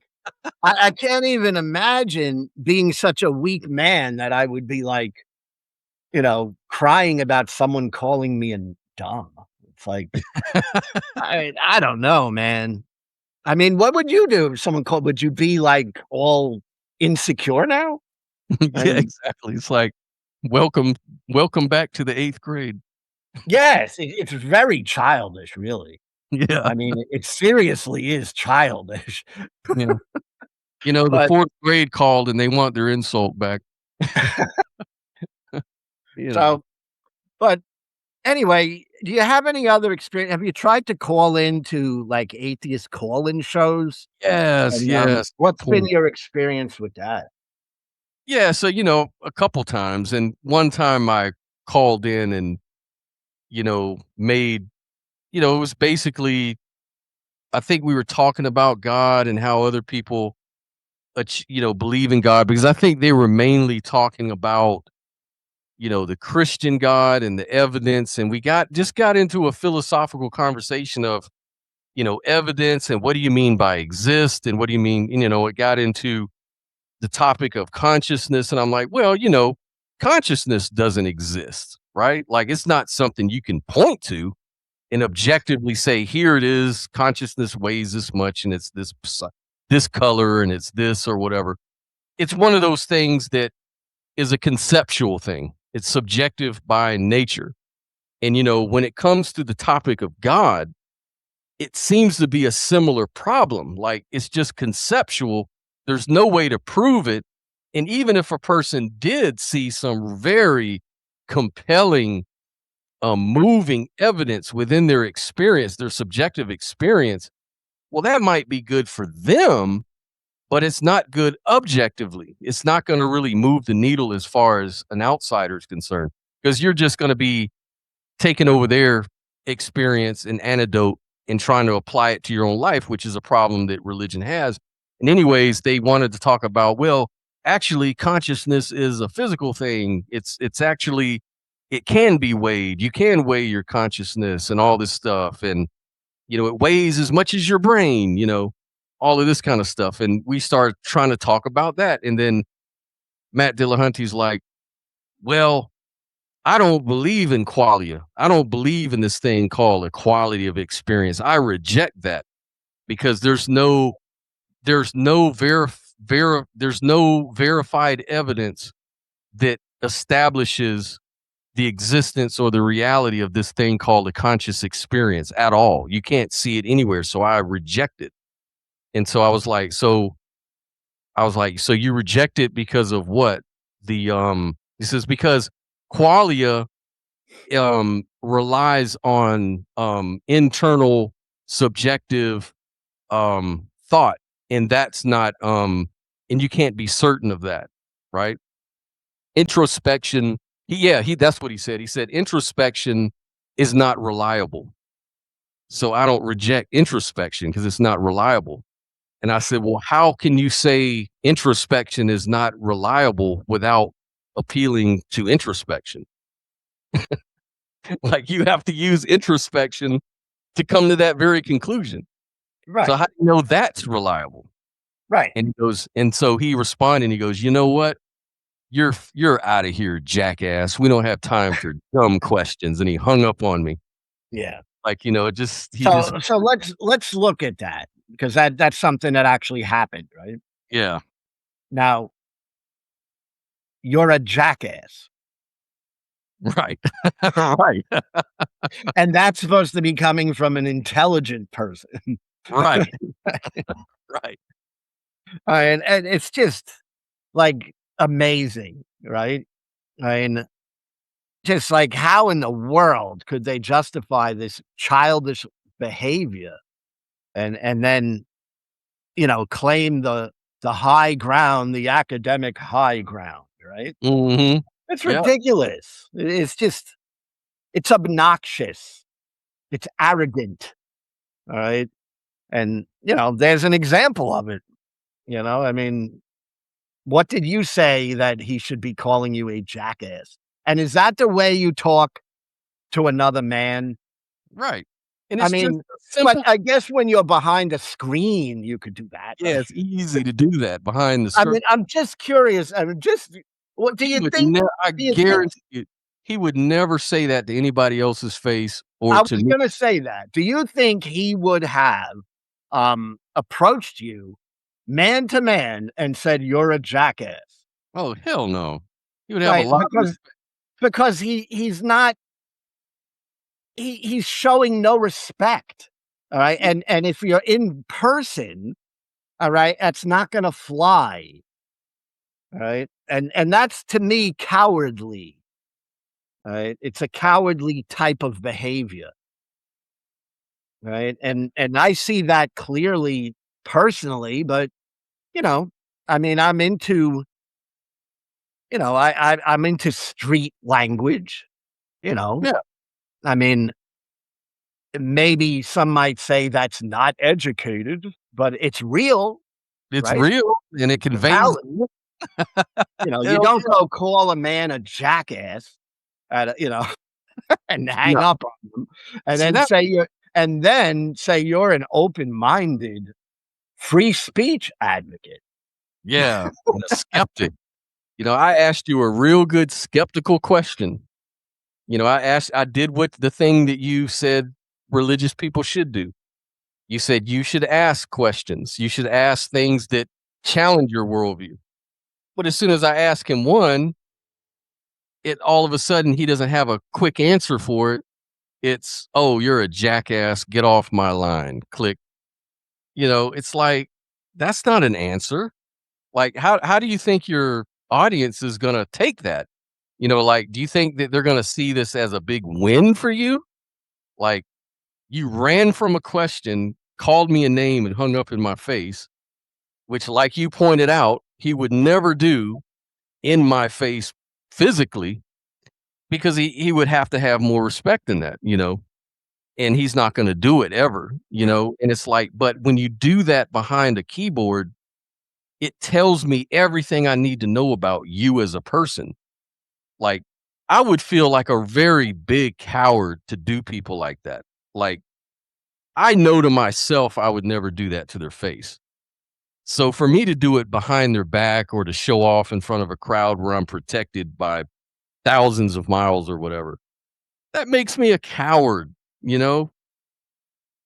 I can't even imagine being such a weak man that I would be like, crying about someone calling me a dumb. It's like, I don't know, man. I mean, what would you do if someone called? Would you be like all insecure now? I Yeah, mean, exactly. It's like, welcome, welcome back to the 8th grade. yes, it's very childish, really. Yeah. I mean, it seriously is childish. Yeah. The But 4th grade called and they want their insult back. You know. so, but anyway, do you have any other experience? Have you tried to call into like atheist call-in shows? Yes, And yes. Good what's been point. your experience with that? Yeah, so, a couple times, and one time I called in and, made it was basically, I think we were talking about God and how other people, believe in God, because I think they were mainly talking about, the Christian God and the evidence, and we got into a philosophical conversation of, evidence and what do you mean by exist and what do you mean, it got into the topic of consciousness, and I'm like, well, consciousness doesn't exist, right? Like, it's not something you can point to and objectively say, here it is, consciousness weighs this much and it's this color and it's this or whatever. It's one of those things that is a conceptual thing. It's subjective by nature. And when it comes to the topic of God, it seems to be a similar problem. Like, it's just conceptual. There's no way to prove it. And even if a person did see some very compelling, moving evidence within their experience, their subjective experience, well, that might be good for them, but it's not good objectively. It's not going to really move the needle as far as an outsider is concerned, because you're just going to be taking over their experience and anecdote and trying to apply it to your own life, which is a problem that religion has. And anyways, they wanted to talk about, well, actually consciousness is a physical thing. It's actually, it can be weighed. You can weigh your consciousness and all this stuff. And, it weighs as much as your brain, all of this kind of stuff. And we start trying to talk about that. And then Matt Dillahunty's like, well, I don't believe in qualia. I don't believe in this thing called equality of experience. I reject that because there's no verified evidence that establishes the existence or the reality of this thing called a conscious experience at all. You can't see it anywhere. So I reject it. And so I was like, so you reject it because of what? He says, because qualia relies on internal subjective thought, and that's not and you can't be certain of that, right? Introspection, that's what he said. He said introspection is not reliable. So I don't reject introspection because it's not reliable. And I said, well, how can you say introspection is not reliable without appealing to introspection? Like you have to use introspection to come to that very conclusion. Right. So how do you know that's reliable? Right. And he goes, and so he responded and he goes, you know what? You're out of here, jackass. We don't have time for dumb questions. And he hung up on me. Yeah. Like, So let's look at that, because that's something that actually happened, right? Yeah. Now, you're a jackass. Right. Right. And that's supposed to be coming from an intelligent person. Right. Right. And it's just like amazing, right? I mean, just like how in the world could they justify this childish behavior and then, claim the high ground, the academic high ground, right? Mm-hmm. It's Yeah. ridiculous. It's obnoxious. It's arrogant. All right. And, there's an example of it. I mean, what did you say that he should be calling you a jackass? And is that the way you talk to another man? Right. And I it's mean, just simple. but I guess when you're behind a screen, you could do that. Yeah, Right? it's easy to do that behind the I screen. mean, I'm just curious. I mean, what do you think? I guarantee you, he would never say that to anybody else's face or I to was me. going to say that. Do you think he would have approached you man to man and said, "You're a jackass"? Oh, hell no. He would have a Right, lot of respect. because he's not he's showing no respect. All right. And if you're in person, all right, that's not gonna fly. All right. And that's to me cowardly. All right. It's a cowardly type of behavior. Right. And I see that clearly personally, but I mean, I'm into, I'm into street language, you know. Yeah. I mean, maybe some might say that's not educated, but it's real, It's right? real and it conveys. Valid. You Hell don't yeah. go call a man a jackass and hang No. up on them, and See, then that- say you're an open-minded free speech advocate. Yeah. And a skeptic. I asked you a real good skeptical question. I did what the thing that you said religious people should do. You said you should ask questions. You should ask things that challenge your worldview. But as soon as I ask him one, all of a sudden he doesn't have a quick answer for it. It's, oh, you're a jackass. Get off my line. Click. It's like, that's not an answer. Like, how do you think your audience is going to take that? Like, do you think that they're going to see this as a big win for you? Like, you ran from a question, called me a name, and hung up in my face, which, like you pointed out, he would never do in my face physically, because he would have to have more respect than that, and he's not gonna do it ever, you know? And it's like, but when you do that behind a keyboard, it tells me everything I need to know about you as a person. Like, I would feel like a very big coward to do people like that. Like, I know to myself I would never do that to their face. So for me to do it behind their back or to show off in front of a crowd where I'm protected by thousands of miles or whatever, that makes me a coward, you know?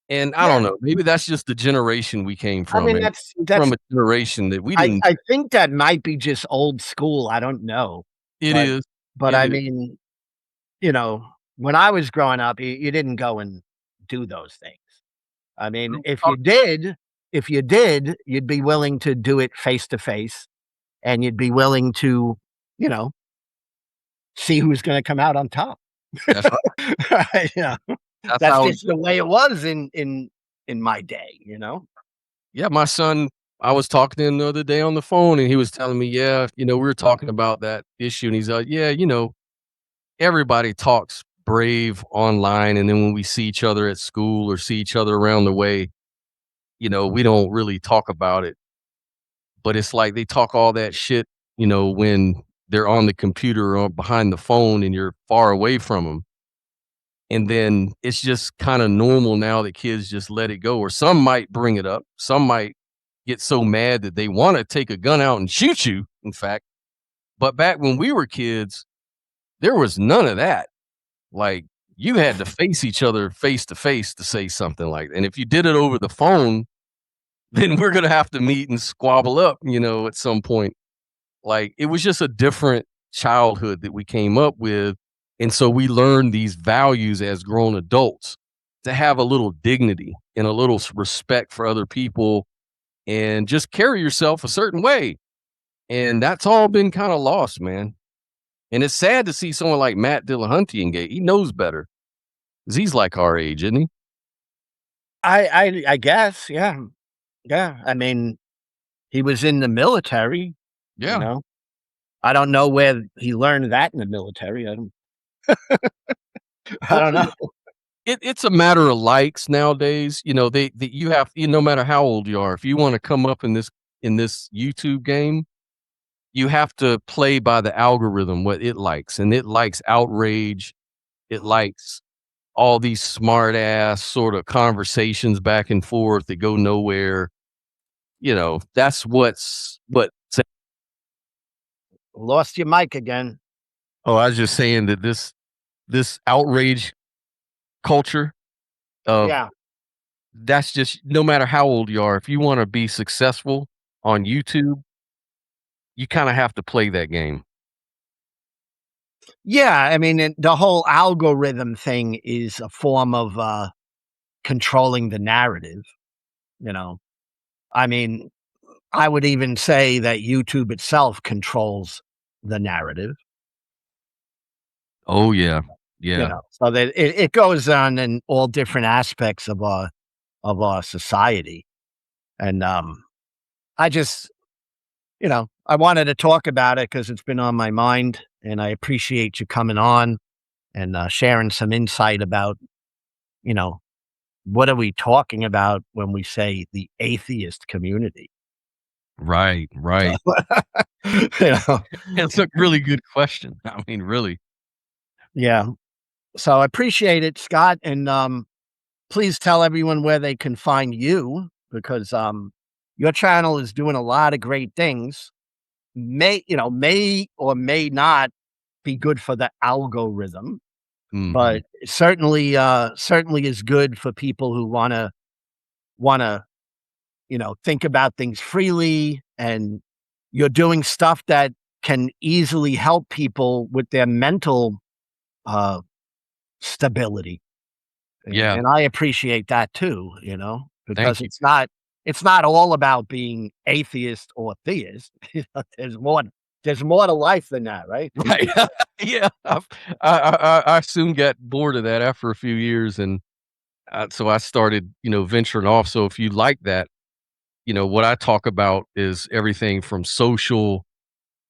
And I Yeah, don't know, maybe that's just the generation we came I from, mean, and that's from a generation that we I didn't. I think that might be just old school, I don't know, It but is. I It is. mean, you know, when I was growing up, you didn't go and do those things. I mean, if you did, you'd be willing to do it face to face, and you'd be willing to, you know, see who's gonna come out on top. That's right. Yeah, That's that's how it just is. the way it was in my day, you know? Yeah, my son, I was talking to him the other day on the phone, and he was telling me, "Yeah, we were talking about that issue," and he's like, "Yeah, everybody talks brave online, and then when we see each other at school or see each other around the way, we don't really talk about it." But it's like they talk all that shit, when they're on the computer or behind the phone and you're far away from them. And then it's just kind of normal now that kids just let it go, or some might bring it up. Some might get so mad that they want to take a gun out and shoot you, in fact. But back when we were kids, there was none of that. Like, you had to face each other face to face to say something like that. And if you did it over the phone, then we're going to have to meet and squabble up, at some point. Like, it was just a different childhood that we came up with, and so we learned these values as grown adults, to have a little dignity and a little respect for other people and just carry yourself a certain way, and that's all been kinda lost, man, and it's sad to see someone like Matt Dillahunty engage. He knows better, 'cause he's like our age, isn't he? I guess, yeah. Yeah, I mean, he was in the military, you Yeah. know? I don't know where he learned that in the military, I Well, don't know. it's a matter of likes nowadays. You have, no matter how old you are, if you wanna come up in this YouTube game, you have to play by the algorithm, what it likes, and it likes outrage. It likes all these smart ass sort of conversations back and forth that go nowhere. That's what. Lost your mic again. Oh, I was just saying that this outrage culture of Yeah. that's just, no matter how old you are, if you wanna be successful on YouTube, you kinda have to play that game. Yeah, I mean, the whole algorithm thing is a form of, controlling the narrative, you know? I mean, I would even say that YouTube itself controls the narrative, Oh, yeah. you Yeah. know? So that it goes on in all different aspects of our society, and, I just I wanted to talk about it because 'cause it's been on my mind, and I appreciate you coming on and, sharing some insight about, you know, what are we talking about when we say the atheist community? Right, So, right. you know? It's a really good question. I mean, really. Yeah. So I appreciate it, Scott, and, please tell everyone where they can find you because, your channel is doing a lot of great things. May or may not be good for the algorithm, Mhm. but certainly is good for people who wanna, think about things freely, and you're doing stuff that can easily help people with their mental, uh, stability, Yeah. and I appreciate that too, because Thank you. it's not all about being atheist or theist, there's more to life than that, right? Right. Yeah. I soon got bored of that after a few years, and, so I started, venturing off. So if you like that, what I talk about is everything from social,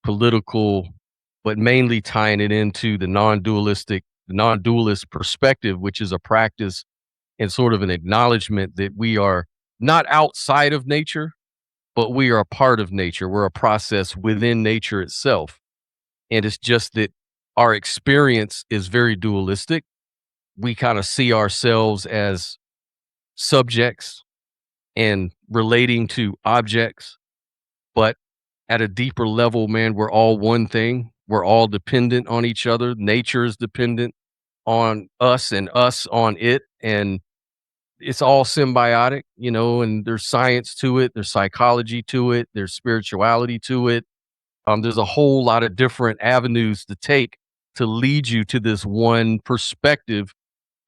political, but mainly tying it into the non-dualist perspective, which is a practice and sort of an acknowledgement that we are not outside of nature, but we are a part of nature. We're a process within nature itself. And it's just that our experience is very dualistic. We kind of see ourselves as subjects and relating to objects, but at a deeper level, man, we're all one thing. We're all dependent on each other. Nature is dependent on us and us on it. And it's all symbiotic, and there's science to it, there's psychology to it, there's spirituality to it. There's a whole lot of different avenues to take to lead you to this one perspective.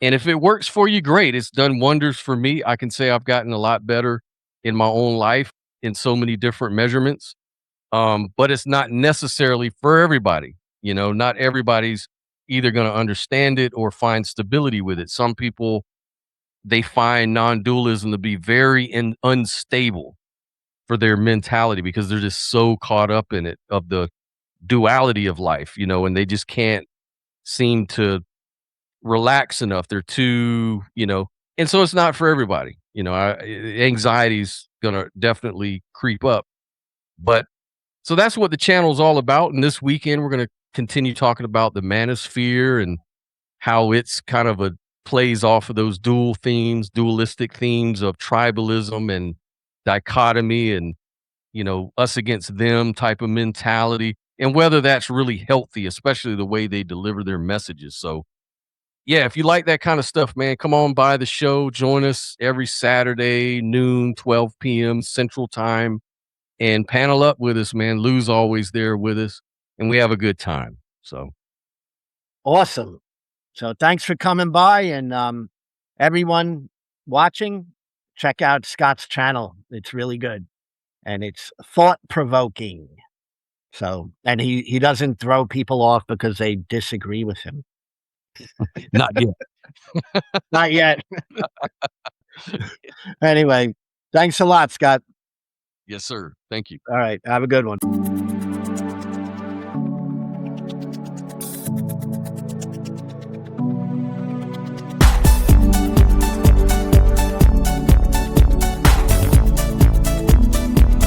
And if it works for you, great. It's done wonders for me. I can say I've gotten a lot better in my own life in so many different measurements. But it's not necessarily for everybody. Not everybody's either going to understand it or find stability with it. Some people, they find non-dualism to be very unstable for their mentality because they're just so caught up in it, of the duality of life, and they just can't seem to relax enough. They're too, and so it's not for everybody. Anxiety's gonna definitely creep up. But so that's what the channel's all about. And this weekend we're gonna continue talking about the manosphere and how it's kind of plays off of those dualistic themes of tribalism and dichotomy and, us against them type of mentality, and whether that's really healthy, especially the way they deliver their messages. So, yeah, if you like that kind of stuff, man, come on by the show. Join us every Saturday, noon, 12 p.m. Central Time, and panel up with us, man. Lou's always there with us, and we have a good time. So Awesome. So thanks for coming by, and everyone watching, check out Scott's channel. It's really good, and it's thought-provoking. So, and he doesn't throw people off because they disagree with him. not yet. Not yet. Anyway, thanks a lot, Scott. Yes, sir. Thank you. All right, have a good one.